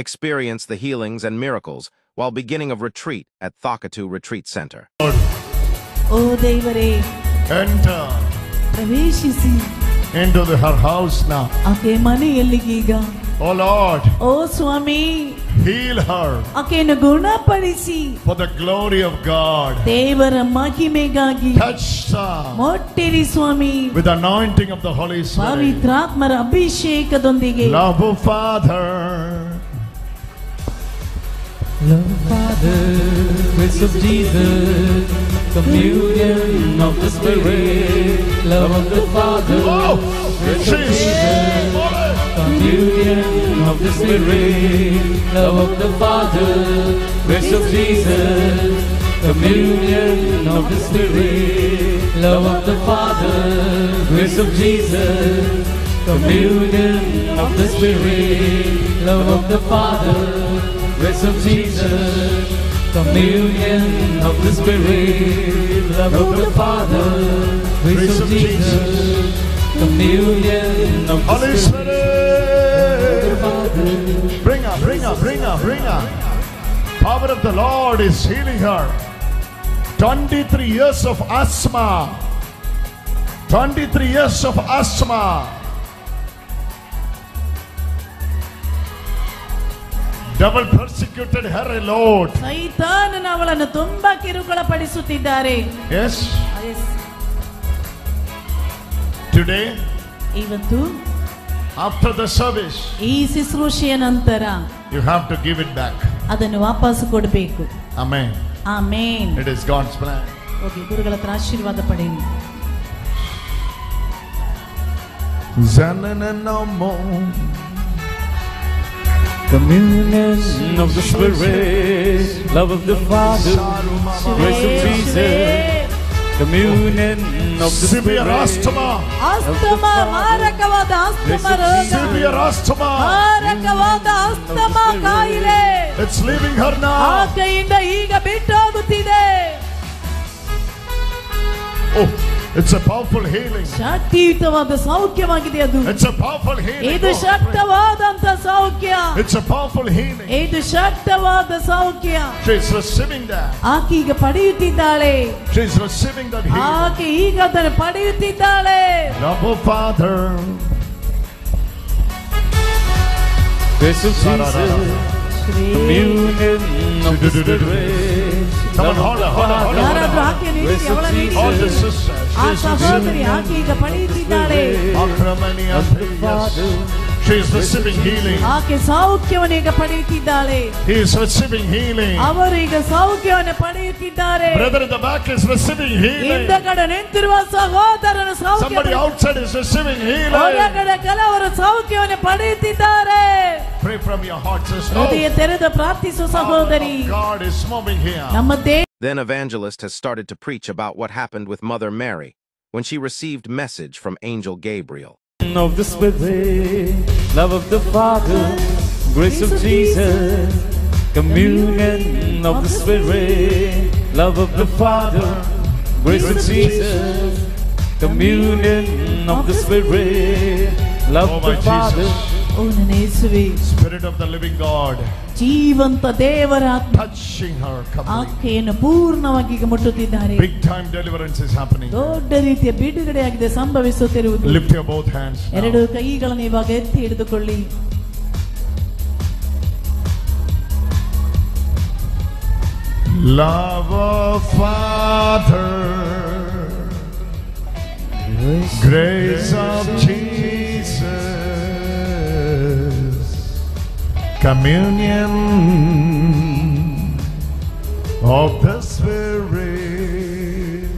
experience the healings and miracles while beginning of retreat at Thakatu Retreat Center. ಓ ದೇವರೇ, Enter ಪ್ರವೇಶಿಸಿ into her house now. ಆಕೆ ಮನೆಯಲ್ಲಿಗೀಗ. Oh Lord, ಓ ಸ್ವಾಮಿ, heal her ಆಕೆಯನ್ನು ಗುಣಪಡಿಸಿ for the glory of God. ದೇವರ ಮಹಿಮೆಗಾಗಿ Touch her ಮುಟ್ಟಿರಿ Swami, with the anointing of the Holy Spirit. ಪವಿತ್ರಾತ್ಮರ ಅಭಿಷೇಕದೊಂದಿಗೆ. Love of Father, love of Father, grace of Jesus, communion of the Spirit, love of the Father, grace of Jesus, communion of the Spirit, love of the Father, grace of Jesus, communion of the Spirit, love of the Father, grace of Jesus, communion of the Spirit, love of the Father, grace of Jesus, communion of the Spirit, love of the Father, grace of Jesus, communion of the Holy Spirit. Spirit. Bring her, bring her, bring her, bring her. Power of the Lord is healing her. 23 years of asthma. 23 years of asthma. Devil persecuted her a lot. ಸೈತಾನನ ಅವಳನ್ನು ತುಂಬಾ ಕಿರುಕುಳಪಡಿಸುತ್ತಿದ್ದಾರೆ. Yes. Today, ಇವತ್ತು after the service, ಈ ಶುಶ್ರೂಷೆಯ ನಂತರ you have to give it back. ಅದನ್ನು ವಾಪಸ್ ಕೊಡಬೇಕು. Amen. Amen. It is God's plan. ಹೋಗಿ ಗುರುಗಳ ಹತ್ರ ಆಶೀರ್ವಾದ ಪಡೆಯಿರಿ. Communion of the Spirit, love of the Father, grace of Jesus, communion of the Severe Spirit. asthma. Asthma, ಮಾರಕವಾದ ಅಸ್ತಮಾ ರೋಗ. Severe asthma. ಮಾರಕವಾದ ಅಸ್ತಮಾ ಕಾಯಿಲೆ. It's leaving her now. ಆಕೆಯಿಂದ ಈಗ ಬಿಟ್ಟೋಗುತ್ತಿದೆ. Oh, it's a powerful healing. ಶಕ್ತಿಯುತವಾದ ಸೌಖ್ಯವಾಗಿದೆ ಅದು. It's a powerful healing. ಇದು ಶಕ್ತವಾದಂತ ಸೌಖ್ಯ. It's a powerful healing. ಇದು ಶಕ್ತವಾದ ಸೌಖ್ಯ. She's receiving that. ಆಕೆ ಈಗ ಪಡೆಯುತ್ತಿದ್ದಾಳೆ. She's receiving that healing. ಆಕೆ ಈಗ ಅದನ್ನು ಪಡೆಯುತ್ತಿದ್ದಾಳೆ. Love of Father, Grace of Jesus, communion of the Spirit, Come on, hold on, hold on, hold on. ಯಾರಾದ್ರೂ ಆಕೆ ನೀಡಿ ಅವಳ ನೀಡಿ. All the sisters. ಆ ಸಹೋದರಿ ಆಕೆ ಈಗ ಪಡೆಯುತ್ತಿದ್ದಾಳೆ. Akramani Abhiyas. She is receiving healing. ಆಕೆ ಸೌಖ್ಯವನ್ನು ಈಗ ಪಡೆಯುತ್ತಿದ್ದಾಳೆ. He is receiving healing. ಅವರು ಈಗ ಸೌಖ್ಯವನ್ನು ಪಡೆಯುತ್ತಿದ್ದಾರೆ. Brother in the back is receiving healing. ಹಿಂದಗಡೆ ನಿಂತಿರುವ ಸಹೋದರನ Somebody ಸೌಖ್ಯ. outside is receiving healing. ಹೊರಗಡೆ ಕೆಲವರು ಸೌಖ್ಯವನ್ನು ಪಡೆಯುತ್ತಿದ್ದಾರೆ. Pray from your heart, sister. ಹೃದಯ ತೆರೆದು ಪ್ರಾರ್ಥಿಸು ಸಹೋದರಿ. God is moving here. ನಮ್ಮ Then Evangelist has started to preach about what happened with Mother Mary when she received message from Angel Gabriel. of the Spirit, love of the Father, grace of Jesus, communion of the Spirit, love of the Father, grace of Jesus, communion of the Spirit, love of the Father. ಓ ನನ್ನ ಯೇಸುವೇ, Spirit of the living God, ಜೀವಂತ ದೇವರ ಆತ್ಮ touching her completely. ಆಕೆಯನ್ನು ಪೂರ್ಣವಾಗಿ ಈಗ ಮುಟ್ಟುತ್ತಿದ್ದಾರೆ. Big time deliverance is happening. ದೊಡ್ಡ ರೀತಿಯ ಬಿಡುಗಡೆಯಾಗಿದೆ ಸಂಭವಿಸುತ್ತಿರುವುದು. Lift your both hands now. ಎರಡು ಕೈಗಳನ್ನು ಇವಾಗ ಎತ್ತಿ ಹಿಡಿದುಕೊಳ್ಳಿ. Love of Father, grace of Jesus, communion of the Spirit,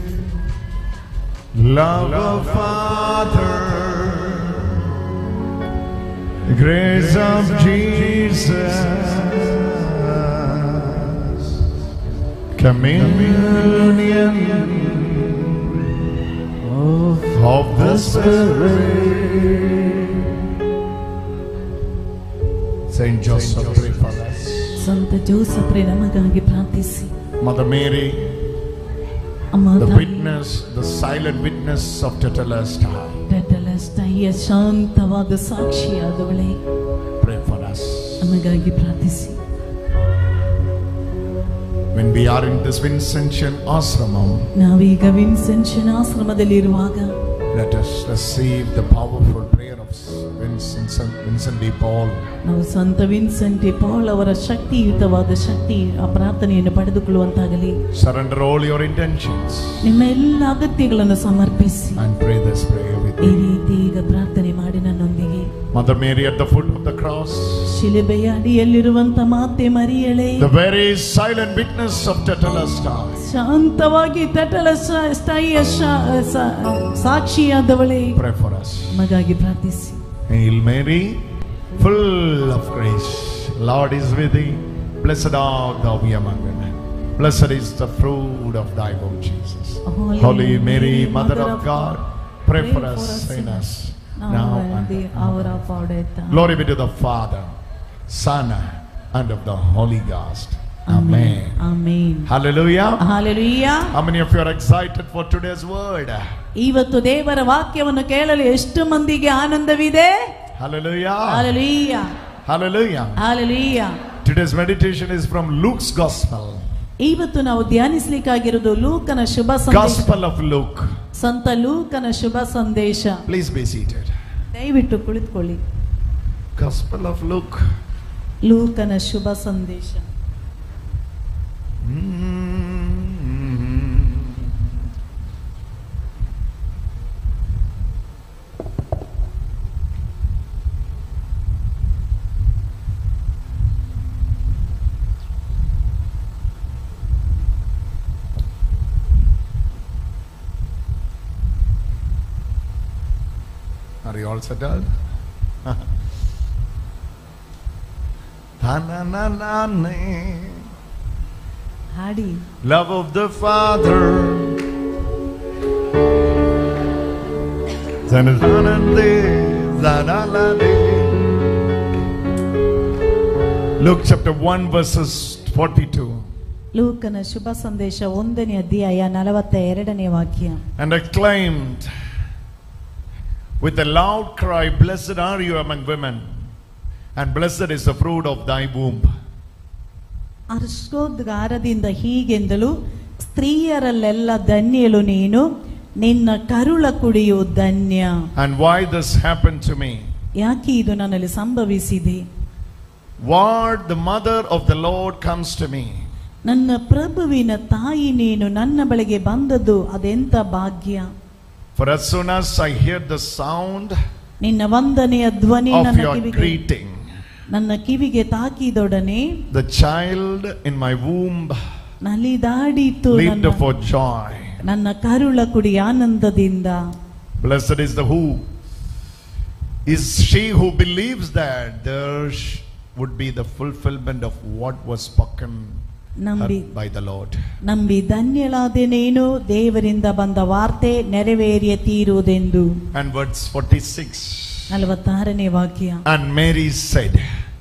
love of Father, grace of Jesus, communion of the Spirit. Saint Joseph, pray for us. ಸಂತ ಜೋಸಫ್ರೆ ನಮಗಾಗಿ ಪ್ರಾರ್ಥಿಸಿ. Mother Mary, ಅಮ್ಮ the ತಾಯಿ, witness, the silent witness of Tetelestai, ಟೆಟೆಲೆಸ್ಟೈಯ ಶಾಂತವಾದ ಸಾಕ್ಷಿಯಾದವಳೇ, pray for us. ನಮಗಾಗಿ ಪ್ರಾರ್ಥಿಸಿ. When we are in this Vincentian Ashramam, ನಾವೀಗ ವಿನ್ಸೆನ್ಷನ್ ಆಶ್ರಮದಲ್ಲಿರುವಾಗ let us receive the powerful prayer of Vincent de Paul. ನಾವು ಸಂತ ವಿನ್ಸೆಂಟ್ ಡಿ ಪಾಲ್ ಅವರ ಶಕ್ತಿಯುತವಾದ ಆ ಪ್ರಾರ್ಥನೆಯನ್ನು ಪಡೆದುಕೊಳ್ಳುವಂತಾಗಲಿ. Surrender all your intentions ನಿಮ್ಮ ಎಲ್ಲ ಅಗತ್ಯಗಳನ್ನು ಸಮರ್ಪಿಸಿ and pray this prayer with ಈ me. ರೀತಿ ಈಗ ಪ್ರಾರ್ಥನೆ ಮಾಡಿ ನನ್ನೊಂದಿಗೆ. Mother Mary at the foot of the cross, ಶಿಲುಬೆಯ ಅಡಿಯಲ್ಲಿರುವಂತ ಮಾತೆ ಮರಿಯಳೇ, the very silent witness of Tetelestai, ಶಾಂತವಾಗಿ ತಟಲಸ್ಥಾಯಿಯ ಸಾಕ್ಷಿಯಾದವಳೇ, pray for us. ನಮಗಾಗಿ ಪ್ರಾರ್ಥಿಸಿ. Hail Mary, full of grace, Lord is with thee. Blessed art thou among women. Blessed is the fruit of thy womb, Jesus. Holy Mary, Mother of God, pray for us sinners, now and at the hour of our death. Glory be to the Father, Son, and of the Holy Ghost. Amen. Amen. Hallelujah. Hallelujah. How many of you are excited for today's word? ಇವತ್ತು ದೇವರ ವಾಕ್ಯವನ್ನು ಕೇಳಲು ಎಷ್ಟು ಮಂದಿಗೆ ಆನಂದವಿದೆ? Hallelujah. Hallelujah. Hallelujah. Hallelujah. Today's meditation is from Luke's Gospel. ಇವತ್ತು ನಾವು ಧ್ಯಾನಿಸಲಿಕ್ಕಾಗಿರುವುದು ಲೂಕನ ಶುಭ ಸಂದೇಶ. Gospel of Luke. ಸಂತ ಲೂಕನ ಶುಭ ಸಂದೇಶ. Please be seated. ದಯವಿಟ್ಟು ಕುಳಿತುಕೊಳ್ಳಿ. Gospel of Luke. ಲೂಕನ ಶುಭ ಸಂದೇಶ. Are you all settled? ಹಾಡಿ. Love of the Father. Luke chapter 1 verses 42. ಲೂಕನ ಶುಭ ಸಂದೇಶ 1ನೇ ಅಧ್ಯಾಯ 42ನೇ ವಾಕ್ಯ. And acclaimed with a loud cry, blessed are you among women, and blessed is the fruit of thy womb. ಹರ್ಷೋದ್ಗಾರದಿಂದ ಹೀಗೆಂದಳು, ಸ್ತ್ರೀಯರಲ್ಲೆಲ್ಲ ಧನ್ಯಳು ನೀನು, ನಿನ್ನ ಕರುಳ ಕುಡಿಯು ಧನ್ಯ. And why this happened to me? ಯಾಕೆ ಇದು ನನ್ನಲ್ಲಿ ಸಂಭವಿಸಿದೆ? What the mother of the Lord comes to me. ನನ್ನ ಪ್ರಭುವಿನ ತಾಯಿ ನೀನು ನನ್ನ ಬಳಿಗೆ ಬಂದದ್ದು ಅದೆಂತ ಭಾಗ್ಯ. For as soon as I hear the sound ನಿನ್ನ ವಂದನೆಯ ಧ್ವನಿ of your greeting, ನನ್ನ ಕಿವಿಗೆ ತಾಕಿದೊಡನೆ the child in my womb ನಲಿದಾಡಿತು leaped for joy. ನನ್ನ ಕರುಳ ಕುಡಿ ಆನಂದದಿಂದ. Blessed is the who is she who believes that there would be the fulfillment of what was spoken by the Lord. ನಂಬಿ ಧನ್ಯಳಾದೆನೇನು, ದೇವರಿಂದ ಬಂದ ವಾರ್ತೆ ನೆರವೇರಿಯ ತೀರುವುದೆಂದು. And verse 46. 46ನೇ ವಾಕ್ಯ. And Mary said,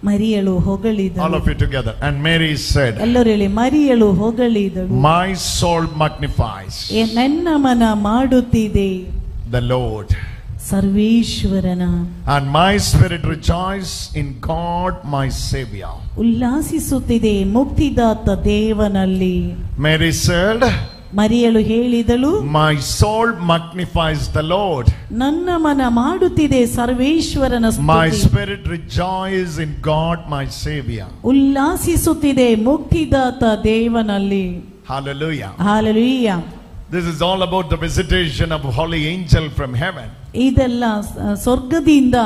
ಮರಿಯಳು ಹೊಗಳಿದಳು. all of you together. And Mary said, ಎಲ್ಲರೂ ಹೇಳಿ, ಮರಿಯಳು ಹೊಗಳಿದಳು. my soul magnifies ನನ್ನ ಮನ ಮಾಡುತ್ತಿದೆ the Lord, ಸರ್ವೇಶ್ವರನ. and my spirit rejoice in God my Savior. ಉಲ್ಲಾಸಿಸುತ್ತಿದೆ ಮುಕ್ತಿದಾತ ದೇವನಲ್ಲಿ. Mary said, ಮರಿಯಳು ಹೇಳಿದಳು, my soul magnifies the Lord, ನನ್ನ ಮನ ಮಾಡುತ್ತಿದೆ ಸರ್ವೇಶ್ವರನ my ಸ್ತುತಿ. spirit rejoice in God my Savior. ಉಲ್ಲಾಸಿಸುತ್ತಿದೆ ಮುಕ್ತಿದಾತ ದೇವನಲ್ಲಿ. Hallelujah. Hallelujah. This is all about the visitation of holy angel from heaven. ಇದೆಲ್ಲ ಸ್ವರ್ಗದಿಂದ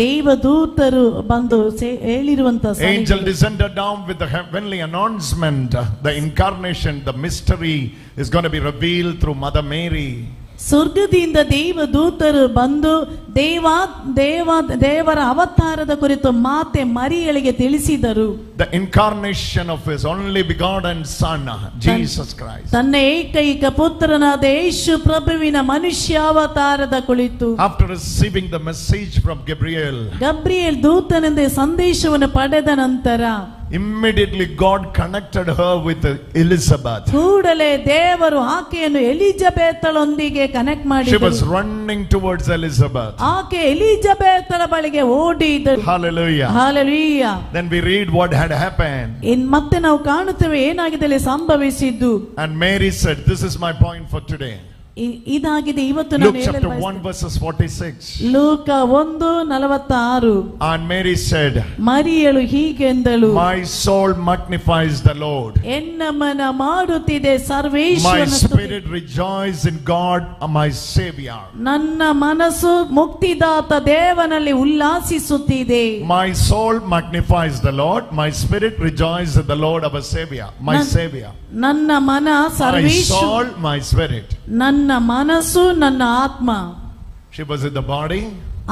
ದೇವದೂತರು ಬಂದು ಹೇಳಿರುವಂತ. Angel descended down with the heavenly announcement. The incarnation, the mystery is going to be revealed through Mother Mary. ಸ್ವರ್ಗದಿಂದ ದೇವದೂತರು ಬಂದು ದೇವರ ಅವತಾರದ ಕುರಿತು ಮಾತೆ ಮರಿಯಳಿಗೆ ತಿಳಿಸಿದರು. The incarnation of his only begotten son, Jesus Christ. ತನ್ನ ಏಕೈಕ ಪುತ್ರನಾದ ಯೇಸು ಪ್ರಭುವಿನ ಮನುಷ್ಯಾವತಾರದ ಕುರಿತು. After receiving the message from Gabriel, ಗಬ್ರಿಯೇಲ್ ದೂತನಿಂದ ಸಂದೇಶವನ್ನು ಪಡೆದ ನಂತರ Immediately God connected her with Elizabeth. ಕೂಡಲೇ ದೇವರು ಆಕೆಯನ್ನು ಎಲಿಜಬೆತಳೊಂದಿಗೆ ಕನೆಕ್ಟ್ She ಮಾಡಿದರು. was running towards Elizabeth. ಆಕೆ ಎಲಿಜಬೆತಳ ಬಳಿಗೆ ಓಡಿದರು. Hallelujah. Hallelujah. Then we read what had happened. ಮತ್ತೆ ನಾವು ಕಾಣುತ್ತೇವೆ ಏನಾಗಿದೆ ಸಂಭವಿಸಿದ್ದು. And Mary said, this is my point for today. ಇದಾಗಿದೆ ಇವತ್ತು Luke chapter 1 verses 46. ಲೂಕ 1:46. And Mary said, ಮರಿಯಳು ಹೀಗೆಂದಳು, my soul magnifies the Lord. ಎನ್ನ ಮನ ಮಾಡುತ್ತಿದೆ ಸರ್ವೇಶ್ವರನ My spirit rejoices in God my Savior. ನನ್ನ ಮನಸ್ಸು ಮುಕ್ತಿದಾತ ದೇವನಲ್ಲಿ ಉಲ್ಲಾಸಿಸುತ್ತಿದೆ. My soul magnifies the Lord. My spirit rejoices in the Lord our Savior. My Savior. ನನ್ನ ಮನ My soul, my spirit. ನನ್ನ ಮನಸ್ಸು ನನ್ನ ಆತ್ಮ. She was in the body.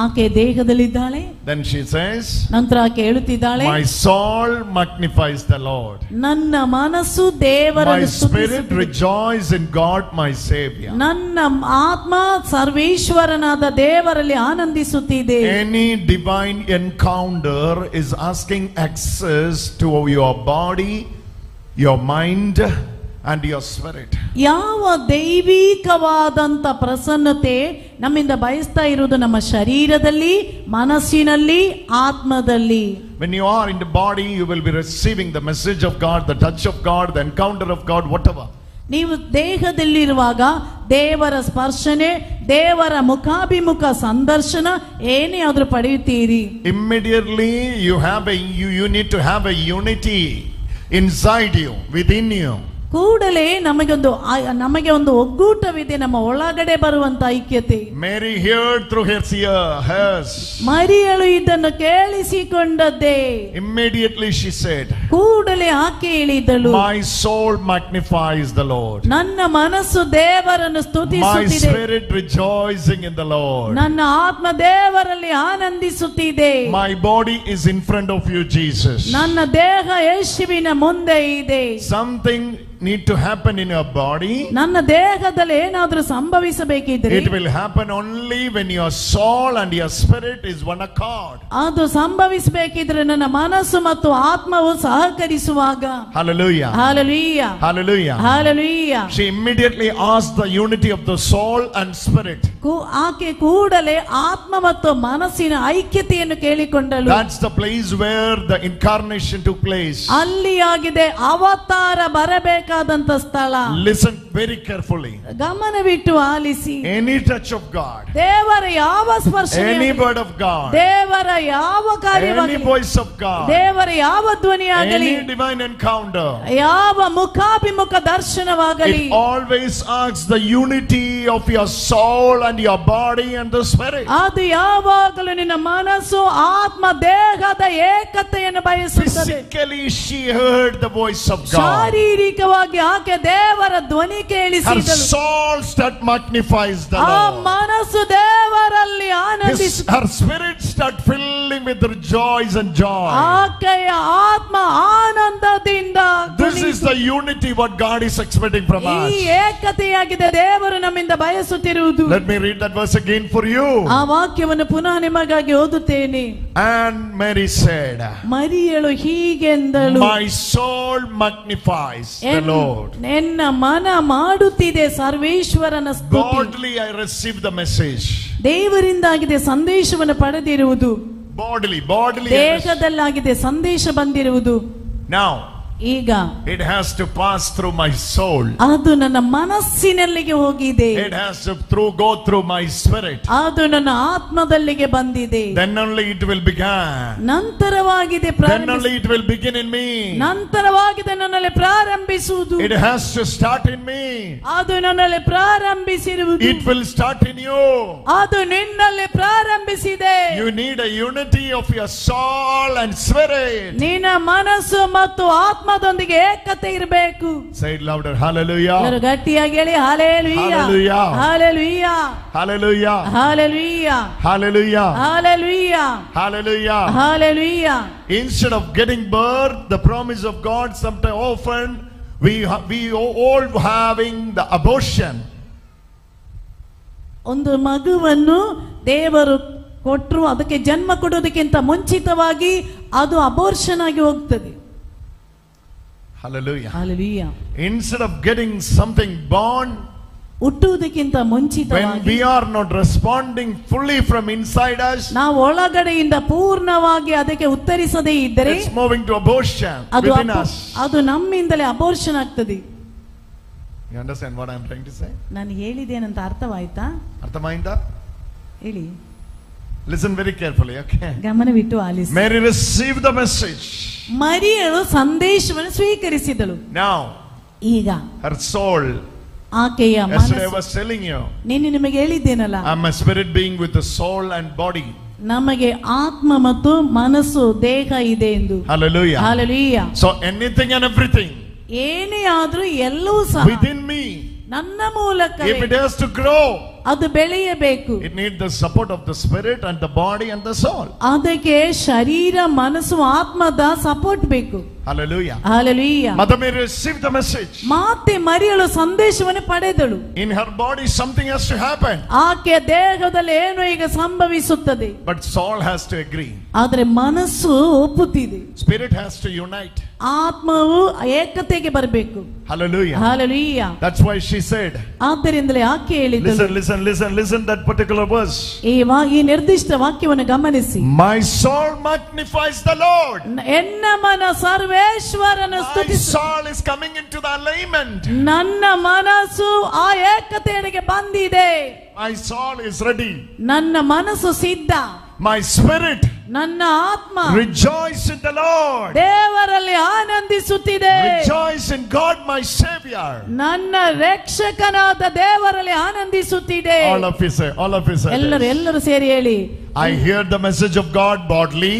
ಆಕೆ ದೇಹದಲ್ಲಿದ್ದಾಳೆ. Then she says, ನಂತರ ಆಕೆ ಹೇಳುತ್ತಿದ್ದಾಳೆ, my soul magnifies the Lord. ನನ್ನ ಮನಸ್ಸು ದೇವರನ್ನು My spirit rejoices in God my Savior. ನನ್ನ ಆತ್ಮ ಸರ್ವೇಶ್ವರನಾದ ದೇವರಲ್ಲಿ ಆನಂದಿಸುತ್ತಿದೆ. Any divine encounter is asking access to your body, your mind and your spirit. ಯಾವ ದೈವಿಕವಾದಂತ ಪ್ರಸನ್ನತೆ ನಮ್ಮಿಂದ ಬಯಸ್ತಾ ಇರುವುದು ನಮ್ಮ ಶರೀರದಲ್ಲಿ, ಮನಸ್ಸಿನಲ್ಲಿ, ಆತ್ಮದಲ್ಲಿ. When you are in the body, you will be receiving the message of God, the touch of God, the encounter of God, whatever. ನೀವು ದೇಹದಲ್ಲಿರುವಾಗ ದೇವರ ಸ್ಪರ್ಶನೆ, ದೇವರ ಮುಖಾಭಿಮುಖ ಸಂದರ್ಶನ ಏನೇ ಆದ್ರೂ ಪಡೆಯುತ್ತೀರಿ. Immediately you need to have a unity inside you, within you. ಕೂಡಲೇ ನಮಗೆ ಒಂದು ಒಗ್ಗೂಟವಿದೆ, ನಮ್ಮ ಒಳಗಡೆ ಬರುವಂತ ಐಕ್ಯತೆ. Mary heard through her ears. ಮರಿಯಳು ಇದನ್ನು ಕೇಳಿಸಿಕೊಂಡದ್ದೇ. Immediately she said, ಕೂಡಲೇ ಆಕೆ ಹೇಳಿದಳು, my soul magnifies the Lord. ನನ್ನ ಮನಸ್ಸು ದೇವರನ್ನು My ಸ್ತುತಿಸುತ್ತಿದೆ. spirit rejoicing in the Lord. ನನ್ನ ಆತ್ಮ ದೇವರಲ್ಲಿ ಆನಂದಿಸುತ್ತಿದೆ. My body is in front of you, Jesus. ನನ್ನ ದೇಹ ಯೇಸುವಿನ ಮುಂದೆ ಇದೆ. Something need to happen in your body. ನನ್ನ ದೇಹದಲ್ಲಿ ಏನಾದರೂ ಸಂಭವಿಸಬೇಕಿದ್ರೆ It will happen only when your soul and your spirit is one accord. ಅದು ಸಂಭವಿಸಬೇಕಿದ್ರೆ ನನ್ನ ಮನಸ್ಸು ಮತ್ತು ಆತ್ಮವು ಸಹಕರಿಸುವಾಗ. Hallelujah. Hallelujah. Hallelujah. Hallelujah. She immediately asked the unity of the soul and spirit. ಆಕೆ ಕೂಡಲೇ ಆತ್ಮ ಮತ್ತು ಮನಸ್ಸಿನ ಐಕ್ಯತೆಯನ್ನು ಕೇಳಿಕೊಂಡಳು. That's the place where the incarnation took place. ಅಲ್ಲಿ ಆಗಿದೆ ಅವತಾರ ಬರಬೇಕಾದಂತ ಸ್ಥಳ. Listen very carefully. ಗಮನವಿಟ್ಟು ಆಲಿಸಿ. Any touch of God, ದೇವರ ಯಾವ ಸ್ಪರ್ಶನೆ, any word of God, ದೇವರ ಯಾವ any ಕಾರ್ಯವಾಗಲಿ, voice of God, ದೇವರ ಯಾವ ಧ್ವನಿಯಾಗಲಿ, any divine encounter, ಯಾವ ಮುಖಾಭಿಮುಖ ದರ್ಶನವಾಗಲಿ, it always asks the unity of your soul and your body and the spirit. ಅದು ಯಾವಾಗಲೂ ನಿನ್ನ ಮನಸ್ಸು, ಆತ್ಮ, ದೇಹದ ಏಕತೆಯನ್ನು ಬಯಸುತ್ತದೆ. Physically she heard the voice of God. ಶಾರೀರಿಕವಾಗಿ ಆಕೆ ದೇವರ ಧ್ವನಿ Her ಕೇಳಿಸಿದಳು. soul start magnifies the ಆ Lord. ಮನಸ್ಸು ದೇವರಲ್ಲಿ ಆನಂದಿಸಿ, Her spirit start filling with joys and joy. ಆಕೆಯ ಆತ್ಮ ಆನಂದದಿಂದ. This is the unity what God is expecting from ಈ us. ಏಕತೆಯಾಗಿದೆ ದೇವರು ನಮ್ಮಿಂದ ಬಯಸುತ್ತಿರುವುದು. Let me read that verse again for you. ಆ ವಾಕ್ಯವನ್ನು ಪುನಃ ನಿಮಗಾಗಿ ಓದುತ್ತೇನೆ. And Mary said, ಮರಿಯಳು ಹೀಗೆಂದಳು, my soul magnifies the Lord. ಎನ್ನ ಮನ ಮಾಡುತ್ತಿದೆ ಸರ್ವೇಶ್ವರನ ಸ್ತುತಿ. Bodily I received the message. ದೇವರಿಂದಾಗಿದೆ ಸಂದೇಶವನ್ನು ಪಡೆದಿರುವುದು. Bodily ದೇಹದಲ್ಲಾಗಿದೆ ಸಂದೇಶ ಬಂದಿರುವುದು. now ಈಗ it has to pass through my soul. ಅದು ನನ್ನ ಮನಸ್ಸಿನಲ್ಲಿಗೆ ಹೋಗಿದೆ. It has to go through my spirit. ಅದು ನನ್ನ ಆತ್ಮದಲ್ಲಿಗೆ ಬಂದಿದೆ. Then only it will begin. ನಂತರವಾಗಿದೆ Then only it will begin in me. ನಂತರವಾಗಿದೆ ನನ್ನಲ್ಲಿ ಪ್ರಾರಂಭಿಸುವುದು. It has to start in me. ಅದು ನನ್ನಲ್ಲಿ ಪ್ರಾರಂಭಿಸಿರುವುದು. It will start in you. ಅದು ನಿನ್ನಲ್ಲಿ ಪ್ರಾರಂಭಿಸಿದೆ. You need a unity of your soul and spirit. ನಿನ್ನ ಮನಸ್ಸು ಮತ್ತು ಆತ್ಮದೊಂದಿಗೆ ಏಕತೆ ಇರಬೇಕು. Say it louder. Hallelujah. ಎಲ್ಲರೂ ಗಟ್ಟಿಯಾಗಿ ಹೇಳಿ hallelujah. Hallelujah. Hallelujah. Hallelujah. Hallelujah. Hallelujah. Hallelujah. Hallelujah. Hallelujah. Instead of getting birth, the promise of God, sometimes often we all having the abortion. ಒಂದು ಮಗುವನ್ನು ದೇವರು ಕೊಟ್ಟರು, ಅದಕ್ಕೆ ಜನ್ಮ ಕೊಡೋದಕ್ಕಿಂತ ಮುಂಚಿತವಾಗಿ ಅದು ಅಬೋರ್ಷನ್ ಆಗಿ ಹೋಗ್ತದೆ. Hallelujah. Hallelujah. Instead of getting something born, ಹುಟ್ಟುವುದಕ್ಕಿಂತ when ಮುಂಚಿತವಾಗಿ we are not responding fully from inside us, ನಾವು ಒಳಗಡೆಯಿಂದ ಪೂರ್ಣವಾಗಿ ಅದಕ್ಕೆ ಉತ್ತರಿಸದೇ ಇದ್ದರೆ it's moving to abortion ಅದು within us. ಅದು ನಮ್ಮಿಂದಲೇ ಅಬೋರ್ಷನ್ ಆಗ್ತದೆ. You understand what I am trying to say? ನಾನು ಹೇಳಿದ್ದೇನಂತ ಅರ್ಥವಾಯ್ತಾ? ಅರ್ಥಮಾಯ್ತಾ? ಹೇಳಿ. Listen very carefully, okay? ಗಮನವಿಟ್ಟು ಆಲಿಸಿ. Mary received the message. ಮರಿಯಳು ಸಂದೇಶವನ್ನು ಸ್ವೀಕರಿಸಿದಳು. Now, ಈಗ her soul, ಆಕೆಯ yesterday I ಮನಸ್ಸು, was telling you, ನಿನ್ನೆ ನಿಮಗೆ ಹೇಳಿದ್ದೇನಲ್ಲ, I'm a spirit being with the soul and body. ನಮಗೆ ಆತ್ಮ ಮತ್ತು ಮನಸ್ಸು ದೇಹ ಇದೆ ಎಂದು. Hallelujah. Hallelujah. So anything and everything ಏನೇ ಆದ್ರೂ ಎಲ್ಲವೂ ಸಹ within me, ನನ್ನ ಮೂಲಕ if it has to grow, ಅದು ಬೆಳೆಯಬೇಕು. it needs the support of the spirit and the body and the soul. ಅದಕ್ಕೆ ಶರೀರ ಮನಸ್ಸು ಆತ್ಮದ ಸಪೋರ್ಟ್ ಬೇಕು. Hallelujah. Hallelujah. Mother Mary received the message. ಮಾತೆ ಮರಿಯಳು ಸಂದೇಶವನ್ನು ಪಡೆದಳು. In her body something has to happen. ಆಕೆ ದೇಹದಲ್ಲಿ ಏನೋ ಈಗ ಸಂಭವಿಸುತ್ತದೆ. But soul has to agree. ಆದ್ರೆ ಮನಸ್ಸು ಒಪ್ಪುತ್ತಿದೆ. Spirit has to unite. ಆತ್ಮವು ಏಕತೆಗೆ ಬರಬೇಕು. Hallelujah. Hallelujah. That's why she said. ಆದ್ದರಿಂದಲೇ ಆಕೆ ಹೇಳಿದಳು. Listen that particular verse. ಈ ನಿರ್ದಿಷ್ಟ ವಾಕ್ಯವನ್ನು ಗಮನಿಸಿ. My soul magnifies the Lord. ಎನ್ನ ಮನ ಸರ್ವೇಶ್ವರನ My ಸ್ತುತಿಸು. soul is coming into the alignment. ನನ್ನ ಮನಸ್ಸು ಆ ಏಕತೆಗೆ ಬಂದಿದೆ. My soul is ready. ನನ್ನ ಮನಸ್ಸು ಸಿದ್ಧ. My spirit ನನ್ನ ಆತ್ಮ rejoice in the Lord. ದೇವರಲ್ಲಿ ಆನಂದಿಸುತ್ತಿದೆ. Rejoice in God my Savior. ನನ್ನ ರಕ್ಷಕನಾದ ದೇವರಲ್ಲಿ ಆನಂದಿಸುತ್ತಿದೆ. All of you say. ಎಲ್ಲರೂ ಸೇರಿ ಹೇಳಿ. I hear the message of God bodily.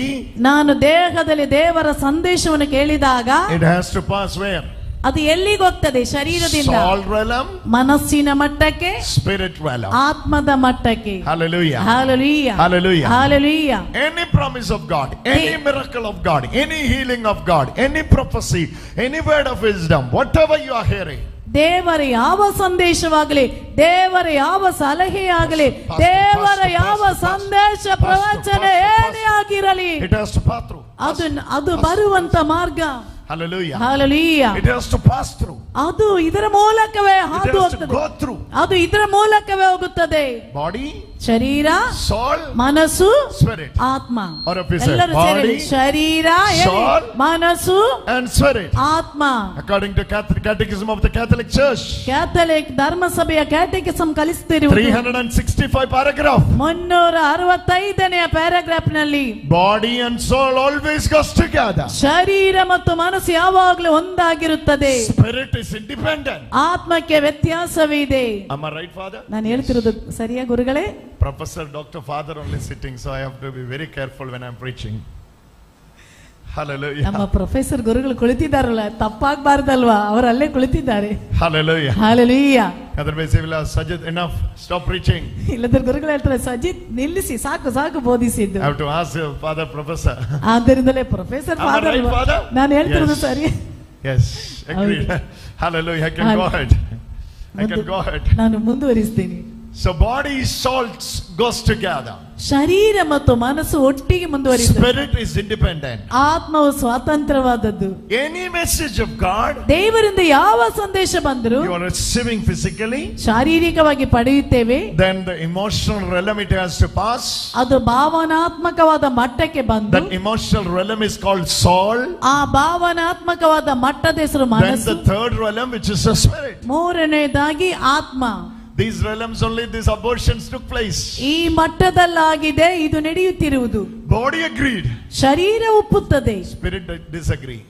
ನಾನು ದೇಹದಲ್ಲಿ ದೇವರ ಸಂದೇಶವನ್ನು ಕೇಳಿದಾಗ It has to pass where? ಅದು ಎಲ್ಲಿಗೆ ಹೋಗ್ತದೆ? ಶರೀರದಿಂದ Soul realm, ಮನಸ್ಸಿನ ಮಟ್ಟಕ್ಕೆ, spirit realm. ಆತ್ಮದ ಮಟ್ಟಕ್ಕೆ. Hallelujah. Hallelujah. Hallelujah. Hallelujah. Any promise of God, any miracle of God, any healing of God, any prophecy, any word of wisdom, whatever you are hearing, ದೇವರ ಯಾವ ಸಂದೇಶವಾಗಲಿ, ದೇವರ ಯಾವ ಸಲಹೆಯಾಗಲಿ, ದೇವರ ಯಾವ ಸಂದೇಶ ಪ್ರವಚನ ಏನೇ ಆಗಿರಲಿ, it has to pass through. ಅದು ಬರುವಂತ ಮಾರ್ಗ. Hallelujah. Hallelujah. It has to pass through. ಅದು ಇದರ ಮೂಲಕವೇ It ಹಾದು has to ಹೋಗ್ತದೆ. go through. ಅದು ಇದರ ಮೂಲಕವೇ ಹೋಗುತ್ತದೆ. Body, ಶರೀರ, soul, ಮನಸ್ಸು, spirit. ಆತ್ಮ. Or if we say ಎಲ್ಲರೂ ಸೇರಿ body, ಶರೀರ, soul, ಮನಸ್ಸು, and spirit. ಆತ್ಮ. According to Catechism of the Catholic Church, Catholic ಧರ್ಮಸಭೆಯ ಕ್ಯಾಟೆಕಿಸಂ ಕಲಿಸುತ್ತಿರುವುದು 365 paragraph. 365ನೇ ಪ್ಯಾರಾಗ್ರಾಫ್ ನಲ್ಲಿ Body and soul always goes together. ಶರೀರ ಮತ್ತು ಮನಸ್ಸು ಯಾವಾಗಲೂ ಒಂದಾಗಿರುತ್ತದೆ. Spirit is independent. ಆತ್ಮಕ್ಕೆ ವ್ಯತ್ಯಾಸವಿದೆ. Am I right, Father? ನಾನು ಹೇಳ್ತಿರೋದು ಸರಿಯಾ ಗುರುಗಳೇ? Professor Dr. Father only sitting, so I have to be very careful when I'm preaching. Hallelujah. ನಮ್ಮ ಪ್ರೊಫೆಸರ್ ಗುರುಗಳು ಕುಳಿತಿದ್ದಾರಲ್ಲ, ತಪ್ಪಾಗಬಾರ್ದಲ್ವಾ? ಅವರು ಅಲ್ಲೇ ಕುಳಿತಿದ್ದಾರೆ. Hallelujah. Hallelujah. Otherwise, will have Sajid enough. Stop preaching. ಇಲ್ಲದ್ರ ಗುರುಗಳು ಹೇಳ್ತಾರೆ, ಸಜಿತ್ ನಿಲ್ಲಿಸಿ, ಸಾಕು ಬೋಧಿಸಿದ್ದು. I have to ask you, Father Professor. ಆದ್ದರಿಂದಲೇ professor Am I father right, Father? ನಾನು ಹೇಳ್ತಿರೋದು Yes. ಸರಿ. Yes, agreed. Hallelujah. I can go ahead. I can go ahead. ನಾನು ಮುಂದುವರಿಸ್ತೀನಿ. So body, soul goes together. ಶರೀರ ಮತ್ತು ಮನಸ್ಸು ಒಟ್ಟಿಗೆ ಮುಂದುವರಿಯುತ್ತದೆ. Spirit is independent. ಆತ್ಮವು ಸ್ವತಂತ್ರವಾದದ್ದು. Any message of God, ದೇವರಿಂದ ಯಾವ ಸಂದೇಶ ಬಂದರೂ you are receiving physically, ಶಾರೀರಿಕವಾಗಿ ಪಡೆಯುತ್ತೇವೆ. then the emotional realm it has to pass. ಅದು ಭಾವನಾತ್ಮಕವಾದ ಮಟ್ಟಕ್ಕೆ ಬಂದು, That emotional realm is called soul. ಆ ಭಾವನಾತ್ಮಕವಾದ ಮಟ್ಟದ ಹೆಸರು Then ಮನಸ್ಸು. the third realm, which is the spirit. ಮೂರನೇದಾಗಿ ಆತ್ಮ. These realms only these abortions took place. ಈ ಮಟ್ಟದಲ್ಲಾಗಿದೆ ಇದು ನಡೆಯುತ್ತಿರುವುದು. Body agreed. ಶರೀರ ಒಪ್ಪುತ್ತದೆ, Spirit disagree.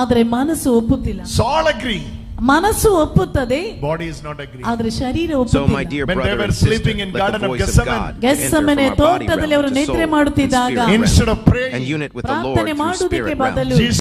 ಆದ್ರೆ ಮನಸ್ಸು ಒಪ್ಪುತ್ತಿಲ್ಲ. Soul agree. ಮನಸ್ಸು ಒಪ್ಪುತ್ತದೆ, Body is not agree. ಆದ್ರೆ ಶರೀರ So my ಒಪ್ಪುತ್ತಿಲ್ಲ. dear When they brother were and sister, sleeping in let the Garden of voice of Gethsemane, God enter Gethsemane from our body ತೋಟದಲ್ಲಿ realm ಅವರು to ನಿದ್ರೆ soul and ಮಾಡುತ್ತಿದ್ದಾಗ spirit realm instead of praying, and unite with the Lord ಪ್ರಾರ್ಥನೆ through ಮಾಡುವುದಕ್ಕೆ spirit realm. ಬದಲು Jesus